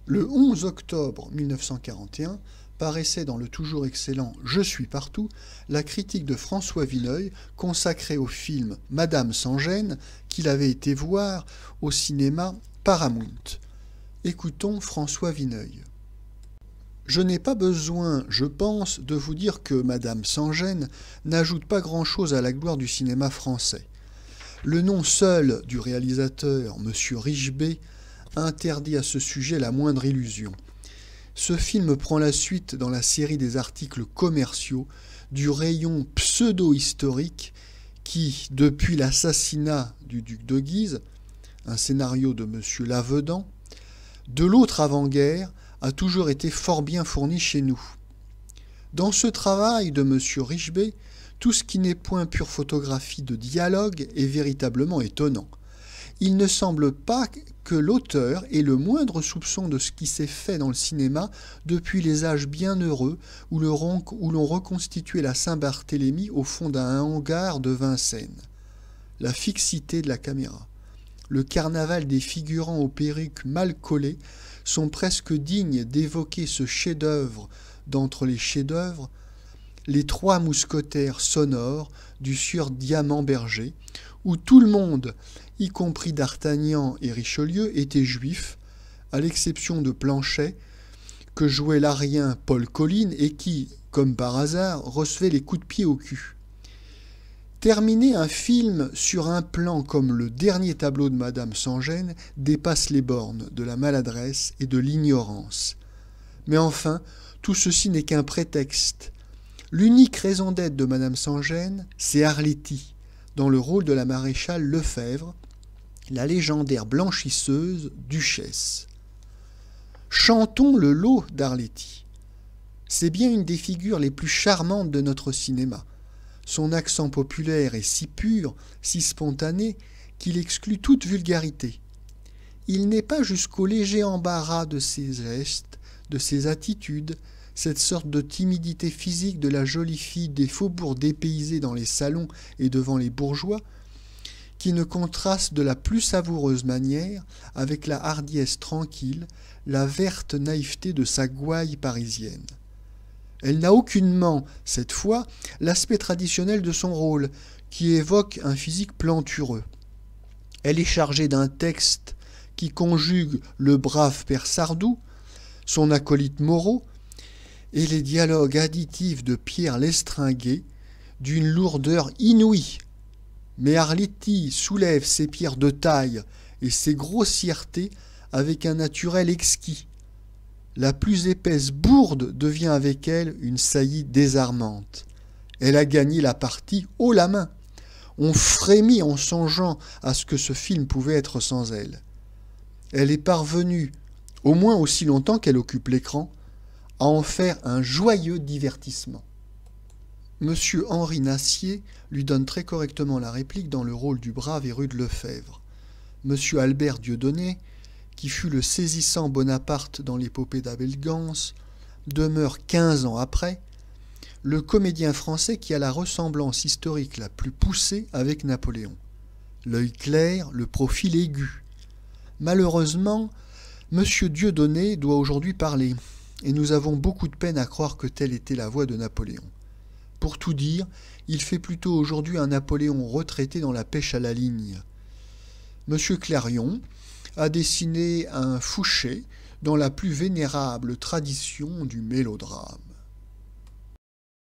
Le 11 octobre 1941 paraissait dans le toujours excellent Je suis partout la critique de François Vineuil consacrée au film Madame sans gêne qu'il avait été voir au cinéma Paramount. Écoutons François Vineuil. Je n'ai pas besoin, je pense, de vous dire que Madame sans gêne n'ajoute pas grand-chose à la gloire du cinéma français. Le nom seul du réalisateur, M. Richebey, interdit à ce sujet la moindre illusion. Ce film prend la suite dans la série des articles commerciaux du rayon pseudo-historique qui, depuis l'assassinat du duc de Guise, un scénario de M. Lavedan, de l'autre avant-guerre, a toujours été fort bien fourni chez nous. Dans ce travail de M. Richebey, tout ce qui n'est point pure photographie de dialogue est véritablement étonnant. Il ne semble pas que l'auteur ait le moindre soupçon de ce qui s'est fait dans le cinéma depuis les âges bienheureux où l'on reconstituait la Saint-Barthélemy au fond d'un hangar de Vincennes. La fixité de la caméra, le carnaval des figurants aux perruques mal collées sont presque dignes d'évoquer ce chef-d'œuvre d'entre les chefs-d'œuvre, Les Trois Mousquetaires sonores du sieur Diamant-Berger, où tout le monde, y compris d'Artagnan et Richelieu, était juif, à l'exception de Planchet, que jouait l'arien Paul Colline et qui, comme par hasard, recevait les coups de pied au cul. Terminer un film sur un plan comme le dernier tableau de Madame sans gêne dépasse les bornes de la maladresse et de l'ignorance. Mais enfin, tout ceci n'est qu'un prétexte. L'unique raison d'être de Madame sans gêne, c'est Arletty, dans le rôle de la maréchale Lefebvre, la légendaire blanchisseuse duchesse. Chantons le lot d'Arletty. C'est bien une des figures les plus charmantes de notre cinéma. Son accent populaire est si pur, si spontané, qu'il exclut toute vulgarité. Il n'est pas jusqu'au léger embarras de ses gestes, de ses attitudes, cette sorte de timidité physique de la jolie fille des faubourgs dépaysés dans les salons et devant les bourgeois, qui ne contraste de la plus savoureuse manière avec la hardiesse tranquille, la verte naïveté de sa gouaille parisienne. Elle n'a aucunement, cette fois, l'aspect traditionnel de son rôle, qui évoque un physique plantureux. Elle est chargée d'un texte qui conjugue le brave père Sardou, son acolyte Moreau, et les dialogues additifs de Pierre Lestringuet, d'une lourdeur inouïe. Mais Arletty soulève ses pierres de taille et ses grossièretés avec un naturel exquis. La plus épaisse bourde devient avec elle une saillie désarmante. Elle a gagné la partie haut la main. On frémit en songeant à ce que ce film pouvait être sans elle. Elle est parvenue, au moins aussi longtemps qu'elle occupe l'écran, à en faire un joyeux divertissement. Monsieur Henri Nassier lui donne très correctement la réplique dans le rôle du brave et rude Lefebvre. Monsieur Albert Dieudonné, qui fut le saisissant Bonaparte dans l'épopée d'Abel Gance, demeure 15 ans après le comédien français qui a la ressemblance historique la plus poussée avec Napoléon. L'œil clair, le profil aigu. Malheureusement, M. Dieudonné doit aujourd'hui parler, et nous avons beaucoup de peine à croire que telle était la voix de Napoléon. Pour tout dire, il fait plutôt aujourd'hui un Napoléon retraité dans la pêche à la ligne. M. Clarion a dessiné un Fouché dans la plus vénérable tradition du mélodrame.